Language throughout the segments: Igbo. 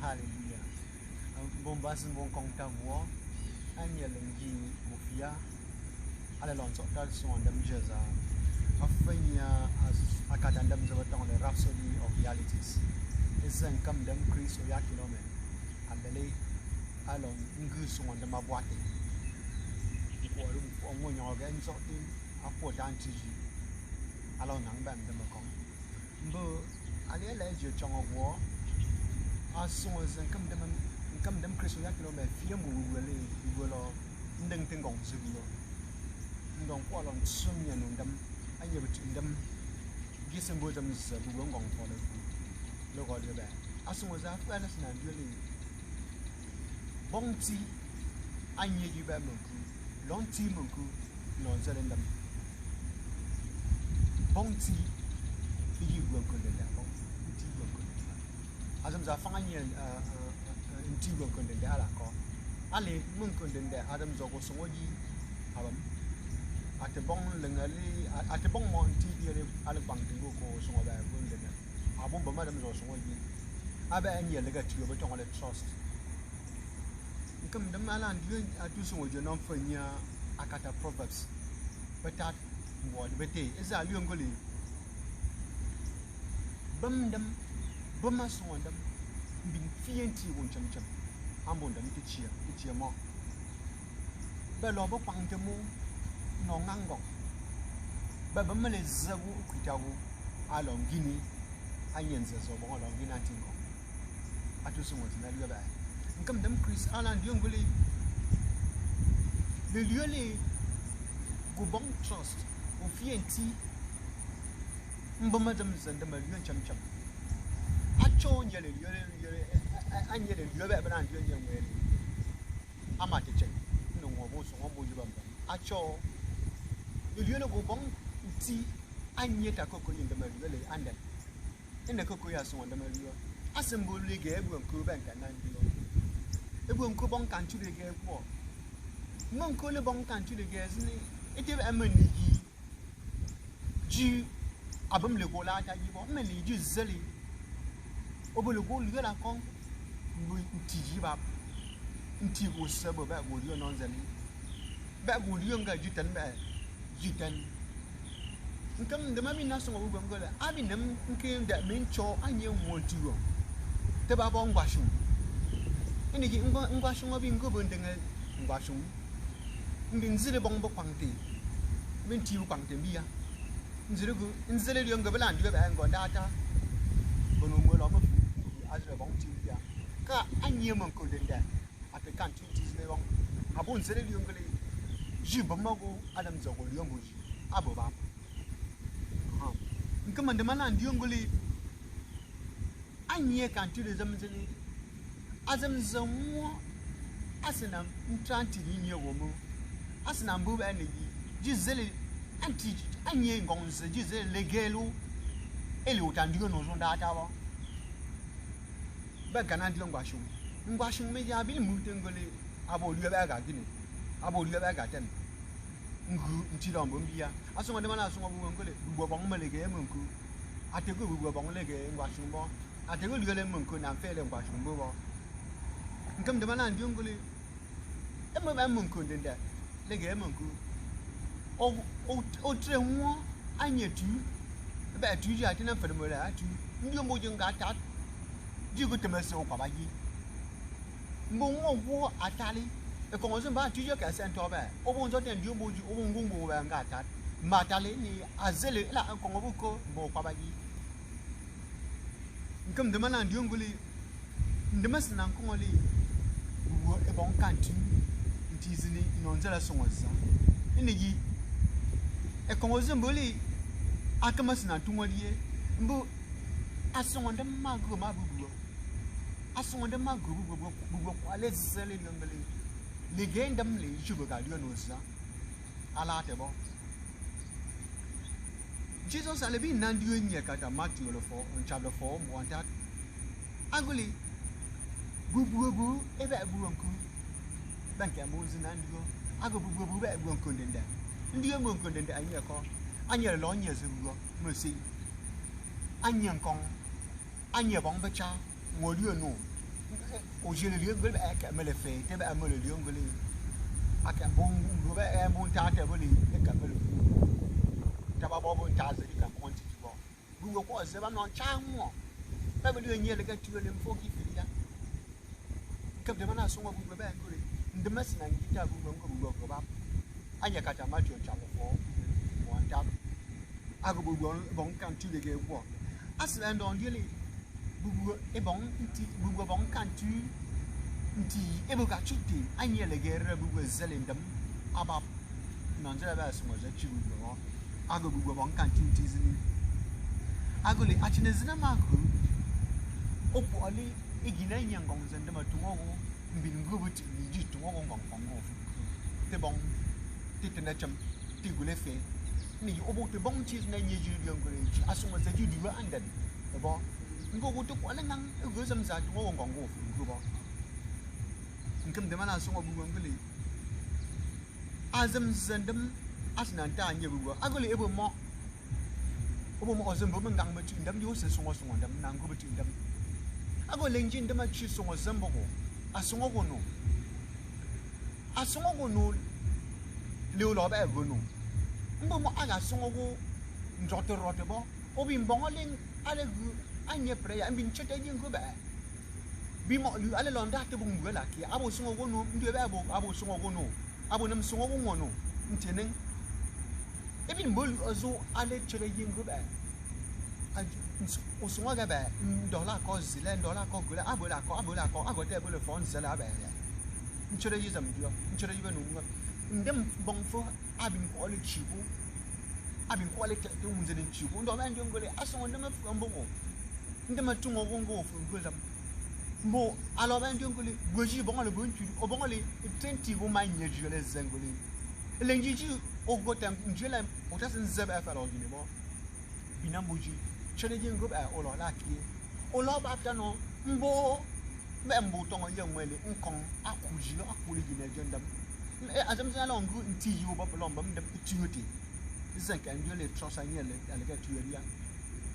hallelujah. Bombas bon compta voix. Anya lengi mufia. Ala lonso tal son dem jeza. Afanya as akatandam zabatong the Rhapsody of Realities. Isen kam dem Chris oya kilome. Ambele alon ngu son dem abwate. Ko ru ko mo nyoga en sorti apo dantiji. Alon nang bam dem ko. Mbo ale la je chongo wo. Ason isen kam dem Chris oya kilome fie mu wele wolo ndeng tengong zulo. Ndong ko alon sumya no dem anya between them gisem bo dem z bu ngong for the lo go de ba asun was after nas na really bongti anya yi ba monku lonti monku no zelen dem bongti yi bu ko de da bongti bu ko de azam za fa anya nti bu ko de da la ko ale mun ko de da adam zo ko so yi abam ate bong lengali ate bong monti dire ale bang tingo ko so ba bun de abun ba madam zo so yi aba en ye lega tiyo ba tong le trust nkam dam ala ndi atu so je non fanya akata proverbs betat word bete eza liyo ngoli bam dam bama so dam bin fienti won cham ambon dam ti chia mo ba lo ba pang temo no ngango ba mele zagu kwitagu along gini anyenze so bon along gini antingo atu so won na liyo ba nkam dam Chris alan diongoli le lieu les go bon trust on fienti mbama dam zanda ma liyo cham acho nyele liyo anyele liyo ba na liyo nywe amate che no wo bo so wo bo yuba acho le lieu go bon ti anyeta koko yinde ma liyo le andel ene koko ya so wanda ma liyo asembo le ge ebu nko ba nka nan liyo ebu nko bon kan tu le ge ko mon ko le bon kan tu le ge zini ete ba mani yi ji abam le go la ta yi bo mani ji zeli obo le go liyo la kon bu ti ji ba nti go sabo ba go liyo non zeli ba go liyo nga jitan ba jitan nkam de mami na so wo bam gola abi nam nke da men cho anye wontiwo te ba bo ngwashu ene gi ngwashu obi ngo bo ndenga ngwashu ndin zile bong bo kwangte men ti kwangte biya nzile gu nzile li ngo bela ndi ba ngo ndata bono mo lo mo azre bong ti biya ka anye mon ko denda ate kan ti zile bong abun zile li ngo le ji bo mago adam zo ko li ngo ji abo ba nkama ndemana ndiyo ngoli anye kantu de zamzeni azam zamwo asina ntranti ni womu asina mbu ba ni jizele anti anye ngonze jizele legelu eli utandiyo no zonda atawa ba kana ndiyo ngwashu meja abi mu tengole abo liyo ba ga gini abo liyo ba ga ten ngu ntilo mbombiya asonga ndemana asonga bungole bugwa bang melege munku atego bugwa bang lege ngwashumbo atego ligele munku na fele ngwashumbo bo nkam ndemana ndiongole emo ba munku ndende lege munku o tre nwo anyetu ba tu ji atina fere mo la atu ndiombo je ngata jigo temese o kwabaji mbo nwo atali e ko zo ba tu je ka sento ba o bon zo den ndiombo ji o bon ngumbo ba ngata matale ni azele la ko ngobuko bo kwabaji nkam de mana ndiongoli ndemas na nkongoli wo e bon kantu ntizini nonzela songoza inegi e ko ngozo mboli akamas na tungolie mbo asongonde magu mabugo asongonde magu bugo kwale zele ngambele legendam le jugo ga dio noza ala tebo Jesus alibi nandiyo nye kata Matthew le 4 on chapter 4 mo anta aguli bubu ebe buonku banka mozi nandiyo ago bubu be buonku ndende ndiyo buonku ndende anya ko anya lo nya zugo mo si anya nkong anya bong bacha mo liyo no au jeu le lieu que me le fait, te ba me le lieu que aka bon go ba bon ta te boli e ka me le ta ba bon ta ze ka konti bo bu go ko ze ba no cha mo ba be le nye le ka tu le mfo ki fi ya ka de mana so ngo bu ba ko le ndema sina ngita bu ngo bu ba anya ka ta ma tu cha mo fo mo ta aga bu bon kan tu le ge bo asla ndo ndile bu e bon nti bu bon kan tu nti e bu ka chuti anya le ge re bu zelendam aba non je ba so mo je chu bu aga bu bon kan tu nti zini aga le a chine zina ma ku opo ali igina nyangong zende ma tungo mbin ngubu ti ji tungo ngong ngong te bon ti te na cham ti gule fe ni obo te bon chi na nyi ji yang gule chi asuma za ji diwa andan te bo ngo go to ko la ngang e go zam za tungo ngong ngong fu bo ngam de mana so bu ngule azam zandam asnan ta nyi bu aga le ebo mo obo mo azam bo ngang ma chi ndam yo se so so ndam nang go ti ndam ago lenjin de ma chi songo zambogo asongo gono le lo ba gono mbo mo aga songo go njote rote bo obi mbongo ling ale gu anye preya mbin chete jin go ba bi mo lu ale londa te bung go la ki abo songo gono ndi ba abo songo gono abo nam songo go ngono ntenen ebi mbol ozo ale chete jin go ba o songo ga ba $1 ko zile $1 ko gula abola ko agote bolo fon zela ba ya nchore yizam dio nchore yibe no ngo ndem bon fo abin ko le chibu abin ko le te unze den chibu ndo ba ndio ngole aso ndem fu mbongo ndem tungo gongo fu ngozam mbo alo ba ndio ngole goji bongo le bon chibu o bongo le 20 go ma nyeju le zengole lenjiji o gotam njela o tasen zeba fa lo gine mo binambuji challenging group o lo la ki o lo ba ta no mbo me mbo to ngo yeng wele nkong akuji akuli gine jendam e azam sa lo ngu nti yu ba lo mbam dem tuti zan kan yo le trosa nyele ale ga tuya ya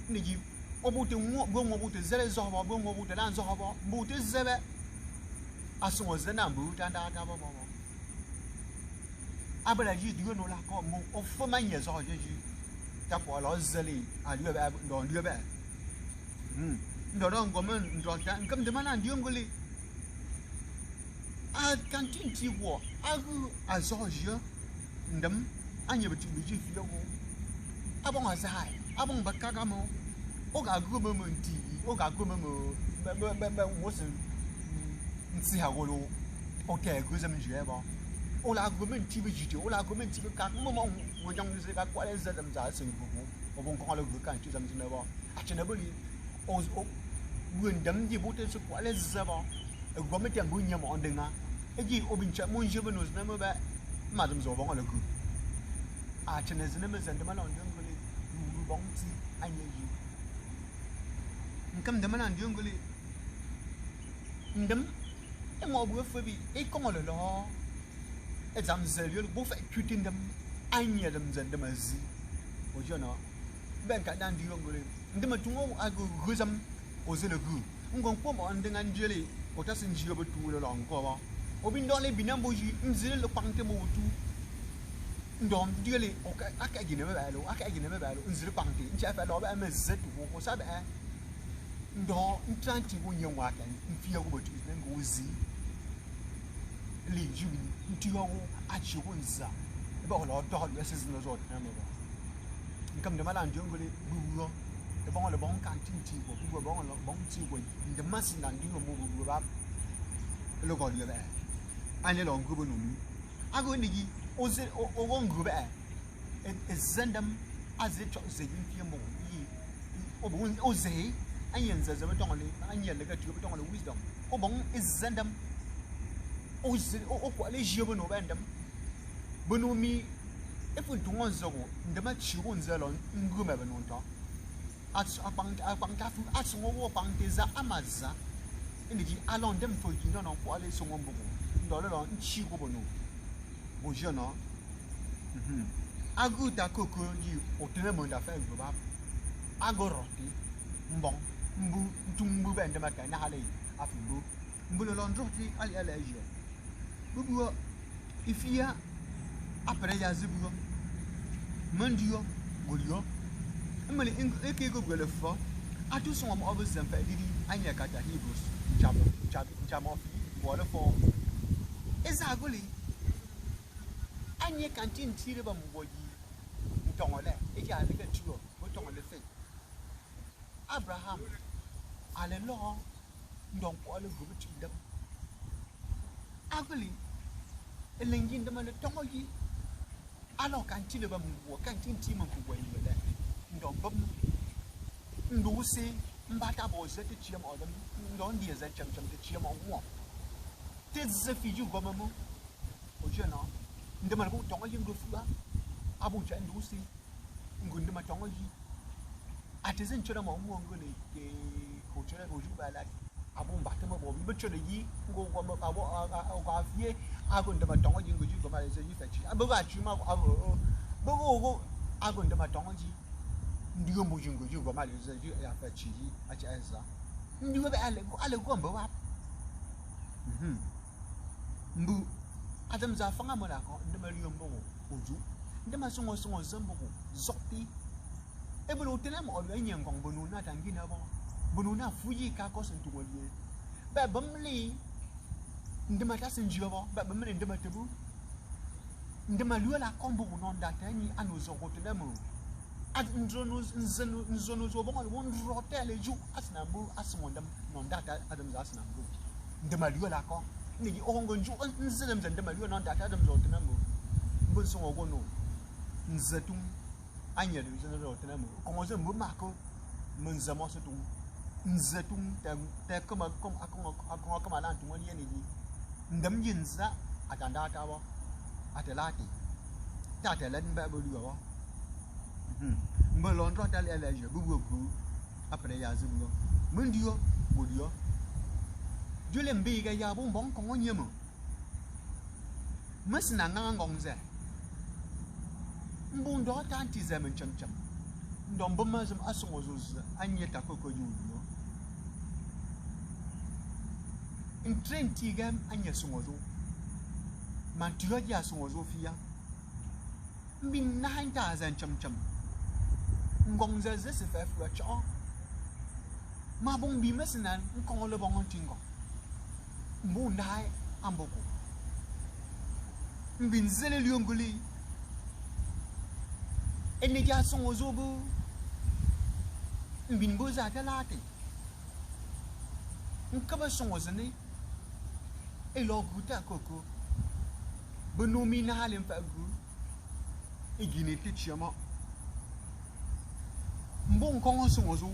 ni ji obuti ngo buti zele zo ba ngo buti lan zo ba buti zebe aso zena mbu ta da ba ba abala ji du no la ko mo o fo ma nye zo je ji ta ko lo zeli a lue ba ndo lue ba ndo ngomen ndo ta ngam de mana ndi ngoli a kantin ti wo agu azoje ndam anye beti biji fi yo abon azai abon bakaga mo o ga gu mo nti o ga gu mo mo se nti ha golo o ke gu zam je ba o la gu mo nti biji o la gu mo nti ka mo mo wo jang se ka kwa le zam za se bu o bon ko le gu kan ti zam ne ba a chene boli o ndam di bote se kwa le za ba go me tem bu nya mo ndenga eji obincha mo nje beno na mo ba madam zo bon le gu a chene zene me zende ma la ndio ngoli bu bon ti anye yi nkam de ma la ndio ngoli ndam e mo bu fo bi e ko le lo e zam zelio bu fa tuti ndam anye dem zende ma zi o jona ben ka dan ndio ngoli ndema tungo agu guzam o zele gu ngon ko mo ndenga njele o ta sin jiyo betu le lo nko ba obi ndole binambo ji nzile le pante mo tu ndom diele o aka gine me balo nzile pante ncha fa lo ba me zetu ko sabe ndo ntranti go nyen wa kan mfia go betu ne ngo zi li jibi ntiyo go achi go nza e ba lo do lo se zino zo na me ba nkam de mala ndio ngole buwo e bon le bon kan tinti go buwo bon lo bon ti go de masina ndio mo buwo ba lo go le ba ane lo ngubo no mi ago ndigi oze o ngubo ba e zandam aze cho ze yin mo yi o bon oze anyen ze ze beton le anyen le ga tu beton le wisdom o bon e zandam oze o ko le jibo no ba ndam bono mi e fu tungo zogo ndama chiwo nzelo ngume ba no nto apang ta fu asungo wo pang te za amaza ndigi alon dem fo ki no ko ale so ngombo ndole lo nchi ko bono bo jona agu ta koko yi otene mo nda fa ngbo ba agoroti mbong mbu tumbu ba ndama ka na hale afimbu mbolo londroti ali ala je bugo ifia après ya zibugo mandio golio mali eke go gele fo atu so mo obo zempa didi anya kata hebrews jam of water for ezagoli anya kantin tire ba mboji ntongole eja le ke tuo mo tongole fe Abraham ale lo ndon ko le go ti dam agoli elengin dama le tongoji alo kantin le ba mbo kantin ti mo ko yi le ndon bam ndo se mbata bo ze te chiam odam ndon die ze cham te chiam wo te ze fi ju goma mo o je no ndama ko tongoji ndo fuba abu cha ndo se ngunde ma tongoji ate nchora mo ngole ke ko chora ko ju bala abu mbata mo bo bi chora yi ngo ko mo abo ga fie ago ndama tongoji nguju goma ze yi fa chi abu ga chi ma abo bo ago ndama tongoji ndiyo mo jingo ju goma ze ju ya fa chi yi a cha eza ndiyo be ale ko mbo wa mbu adam za fanga mo la ko ndama riyo mbo oju ndama songo zambo ko zokti e bolo tele mo o yen ngong bonu na tangi na bo bonu na fuyi ka ko sen tuwo ye ba bamli ndama ta sen jibo ba bamli ndama tebu ndama luwa la kombo non data ni anu zo ko tele mo ad nzono zo bon won rotel ju asna bu asmondam non data adam za asna bu ndama luwa la ko ni o ngon ju nzilem ndama luwa non data adam zo tele mo bu so go no nzatum anya de zero tele mo ko zo mu mako mun zamo so tum nzatum ta kama akon kama lan tum wani ne ndam yinza atanda ta ba atelati ta telen ba bu luwa mbelon rota le je bubu après ya zibugo mundio bodio jule mbiga ya bon bon ko nyemo masna ngangongze mbundo tanti zemen chamcham ndombo mazum asongozo anyeta koko yuyo in trenti gam anya songozo man tiyo ya songozo fia mbin 9000 chamcham ngongze ze se fa fwa cha ma bon bi mesnan ko le bon tingo mbu ndai amboko mbin zele liongoli ene ja songo zobu mbin boza talate nkaba songo zene elo guta koko benomi na halen fa gu egine tichama mbon kongo songozo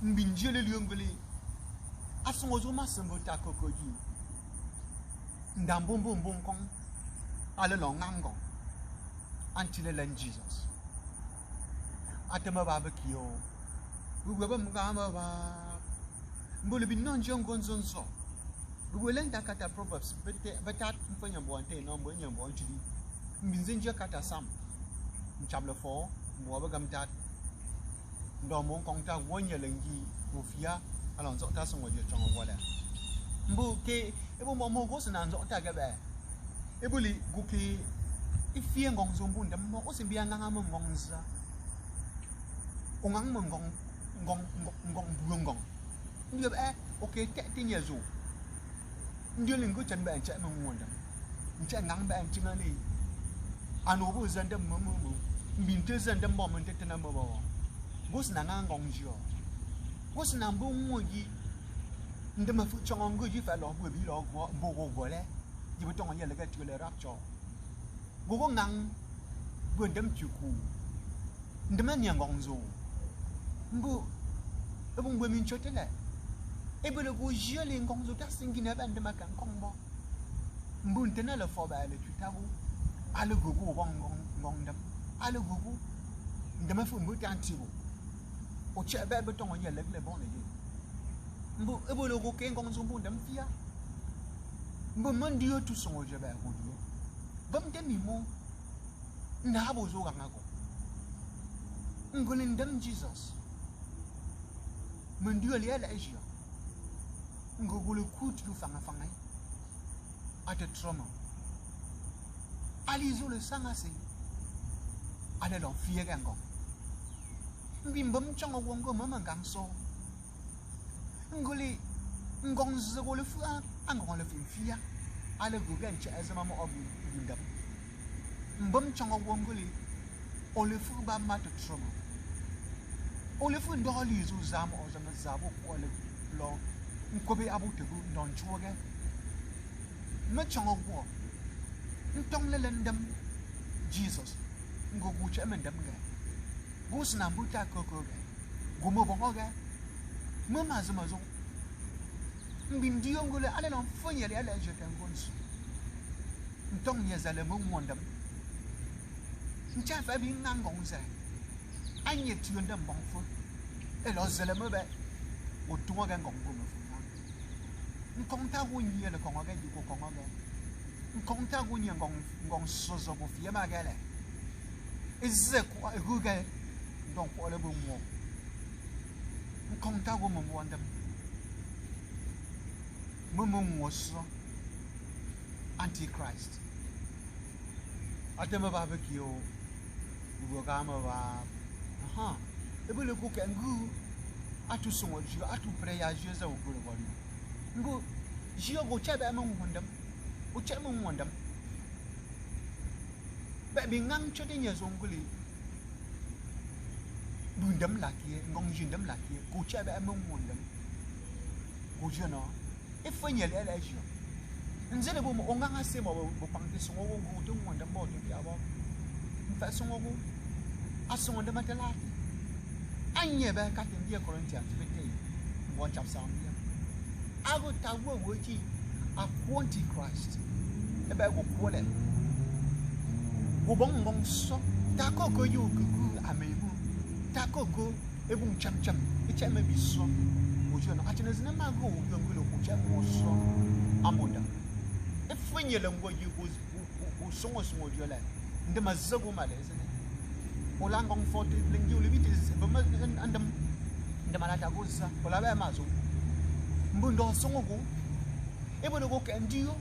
mbinjele liongole asongozo masembo ta kokoji ndambombo mbon ale lo ngango until len Jesus atema babakio ugweba mgama ba mbole binon jongo nzonzo ugwelenda kata proverbs betat mfanya mbwante no mbonye mbonchidi mbinzenje kata sam mchamle fo mwa gam tat ndo mo kong ta wonya lengi ofia alon zo ta songo je chong wala mbu ke ebo mo go sna zo ta ga ba ebuli gu ke ifie ngong zo mbu ndam mo o simbi anga ngam ngong za ongang mo ngong ngong ndio ba okay te tinya zo ndio lingo chan ba cha mo ngondam ncha ngang ba chingani anu bu zandam mo mbinte zanda mbom ntetena mbo gosina ngangongjo gosina mbongoji ndema fu chongo ji fa lo bu bi lo go bo go le ji bu tongo yele ga tule rapcho go ngang bu ndem chuku ndema nyangongzo mbu ebu ngwe min chotele ebele go jele ngongzo ta singina ba ndema kan kombo mbu ntena le fo ba le tutabu ale go ngongdam ale gugu ndama fu mbu tantibo o che ba beton on yele le bon le mbu ebolo go ke ngong zumbu ndam fia mbu mandio tu songo je ba go dio bam demi mo na bo zo ga ngako ngolin ndam Jesus mandio le ala asia ngogule kut du fanga fanga ate trauma ali zo le sanga se ale lo fie ga ngong mbimbam chongo wongo mama gang so ngoli ngong zo le fu angong le fia ale go gan cha azama mo obu bindam mbam chongo wongo le ole fu ba mata trauma ole fu ndo ali zo zama o zama zabo ko le lo nkobe abu tegu non chuoge me chongo wo ntong le lendam Jesus ngo guche mendam ga gus na mbuta koko ga gumo bongo ga mama zama zo mbindi ngole ale non fonya le ale jeta ngonsu ntong nya zale mo mondam ncha fa bi ngangong za anye tiondam bongfo e lo zale mo be o tunga ga ngong gumo nkonta gunye le konga ga diko konga ga nkonta gunye ngong sozo bo fie ma ga le izze ko huga donc ko le bo mo nkonta go mo wandam mo so antichrist atema ba bekio go ga ma ba aha e bo le ko kengu atu songo ju atu preya ju za o go le bonu ngo jio go chebe among wondam o chebe among wondam ba bi ngang chote nya zonguli bundam lakie ngong jindam lakie go chebe among wondam go jeno e fanya le la jio nzele bo mo nganga se mo bo pangte songo go to wondam bo to ya bo fa songo go asongo de matela anye ba ka tin dia Corinthians 15 1 chapter ago tawo woji akwanti Christ ebe go kwole go bong so takoko yu gugu amemu takoko ebu cham echa me biso ojo no atenez na mago yo ngulo ku cha mo so amoda efenye le ngo yu go songo ojo la nde mazago maleze olangong 40 lingi ulibiti bema andam nde malata go sa ola ba mazo mbundo songo go ebono go kendio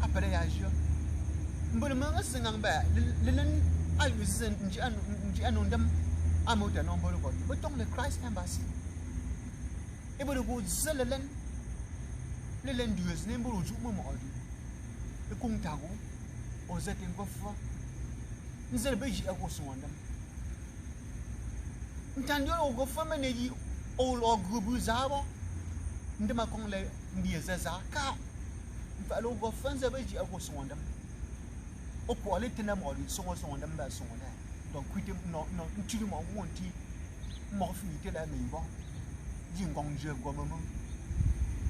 apere ya jo mbuno manga singang ba lelen alwisen nji anu ndam amuta no mbolo ko botong le Christ embassy ebono go zelelen lelen dues ne mbolo ju mo odi e kuntago o zete ngofo nzele beji ako sonwandam ntandio go fo meneji o lo grubu zabo ndema kong le ndiye zaza ka mfalo go fanza beji ako sonwandam o ko le tina mo li sonwandam ba sonwala donc kwite no ntuli mo wonti mo fi te la mebo jingong je go momo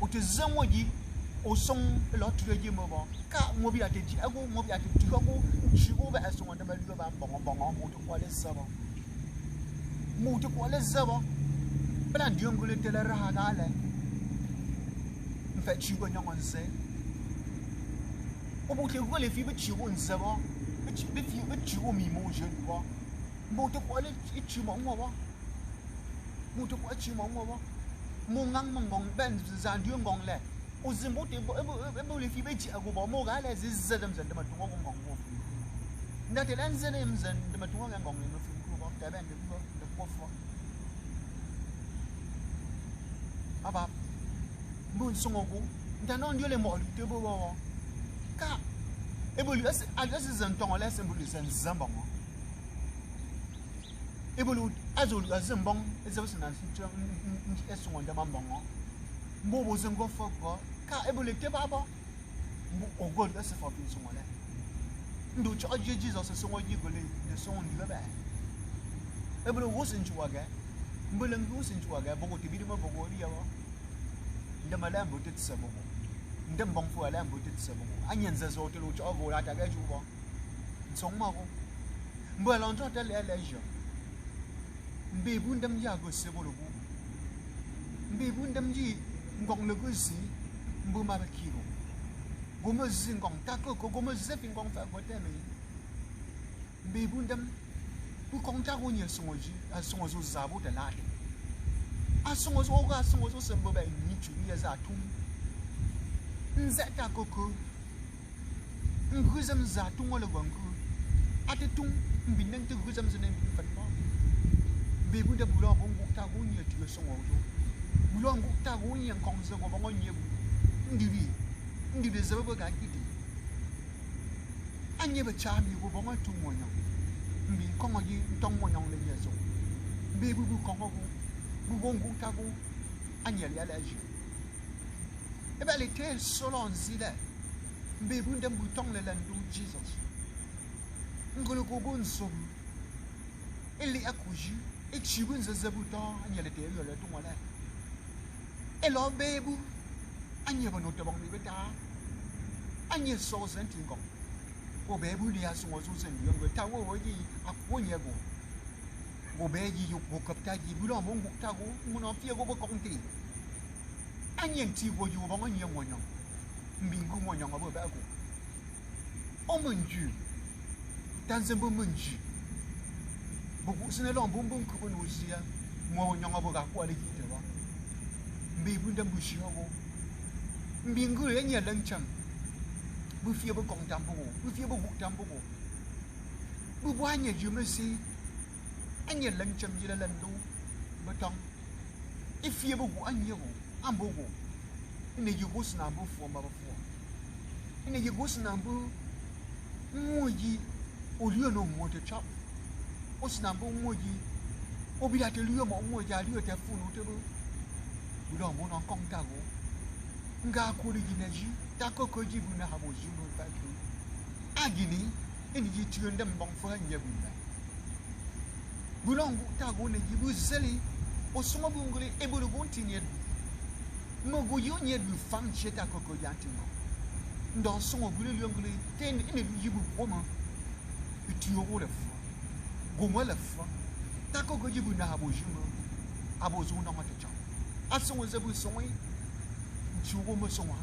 o te zanwo ji o song lo tuye mo bo ka mo bi ate ji ako mo bi ate ti ko chigo ba sonwandam ba lu ba bongo mo to ko le sabo mo to ko le sabo plan diongole te la raha gale fait chigo nyonse o bote ko le fi be chigo nzabo be fi be chigo mi mo je do mo to ko le chigo mo wa mo to ko chigo mo wa mo ngang mongong ben zan dio ngong le o zimbo te bo le fi be chi ago bo mo ga le zedem zedem ma to ngong mo na te lan zenem zen de ma to ngong mo fi ko bo ta ben de ko fo aba bon songo ndano ndio le mo te bo wo ka ebolu as zanton la sembulu zambongo ebolu azolu azambong ezabuse na ntwa esongo ndama mbongo mbo bo zengo foko ka ebolu te babo mbo ogol ase fo fi songo le ndo cho Jesus songo yigole de songo ndi ba ebolu wo senjuwaga mbele ngu senjuwaga bogo tibidi mo bogo riyawo ndama la mbo te tsabo ndem bong fu ala mbo te tsabo anyenza zo te lo cho go la ta ga ju bo song ma go mbo la nto te le jo mbe bu ndem ya go se bo lo bu mbe bu ndem ji ngong le go si mbo ma ba ki go go mo zi ngong ta ko go mo ze fi ngong fa ko te me mbe bu ndem bu kong ta go nye songo ji a songo zo za bo de la de a songo zo ga songo zo se mbo ba ni chu ni za tu nzeta koko nguzam za tungo le wangu ate tung mbineng te nguzam zene mfanma bebu de bulo bongo ta gonye tu songo do bulo ngo ta gonye nkongze go bongo nyebu ndiri zebe ga kiti anye be chami go bongo tu monyo mbi kongo yi tong monyo le nyezo bebu bu kongo go bu bongo ta go anye le ala ji e ba le tel solon zile bebu ndem bu tong le landu Jesus ngolo go go nso eli akuji e chibun zazabuta anye le te yo le tu wala e lo bebu anye ba no te bong mi beta anye so senti ngong o bebu li aso so senti yo ta wo yi akonye go go be yi yo go kapta yi bu lo mo go ta go mo no fie go bo konti anye nti go yu bo anye wonyo mbingu wonyo ngo ba go o monju tanzen bo monju bo ku sene lo bo ko bo no sia mo wonyo ngo ga kwa le yi de ba mbebu ndam bu shi go mbingu ye nya langcham bu fie bo kong tambo bu fie bo gu tambo bu bo anya jume si anya langcham yila lando batong e fie bo gu anya go ambo go ine yugo sna bo fo ma bo fo ine yugo sna bo moyi olio no mo te chap o sna bo moyi obi da te luo mo mo ja luo te fu no te bo bu do mo no kong ta go nga kuri gineji ta koko jibu na habo juno fatu agini eni jitu ndem bong fo nyebu na bulongu ta go ne jibu zeli o suma bungule e bulu gontinye mo go yonye du fam cheta koko yantino ndo songo bulu yongule ten eni jibu koma itiyo wo le fo go mo le fo ta koko jibu na habo juno abo zo na mata cha asongo zebu songo chugo mo songa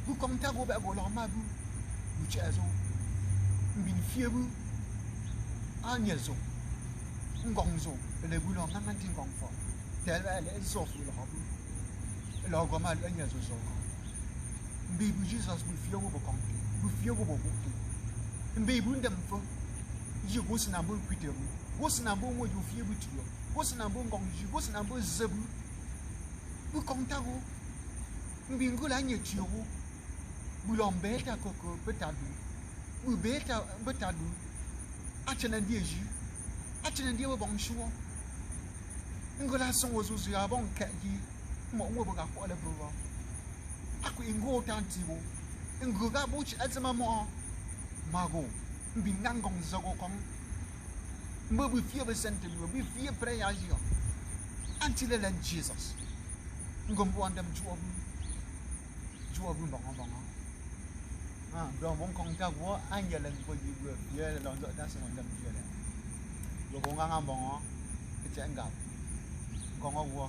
bu konta go ba go lo ma bu chezo mbin fiebu anyezo ngongzo le bu lo ngan tin gong fo tel ba le so fu lo bu lo go ma le anyezo so ko mbi bu Jesus bu fiebu bo konti bu fiebu bo bu mbi bu ndem fo yi go sina bo kwitebu go sina bo mo ju fiebu tiyo go sina bo ngongji go sina bo zebu bu konta go mbingula nye chiwo bulombeta koko betadu ubeta betadu achana ndieji achana ndiewo bongshuo ngola songo zuzu ya bon kaji mo wo boga ko le bro aku ingo tantiwo ngoga buchi azama mo mago mbingangong zago kom mbu fie be sentelu bi fie prayer ji until le Jesus ngombo andam juwo chua bu bong bong do mong kong ta wo anya len ko ji bu ye long zo da song dam ji le yo ko nga bong ke chen ga kong wo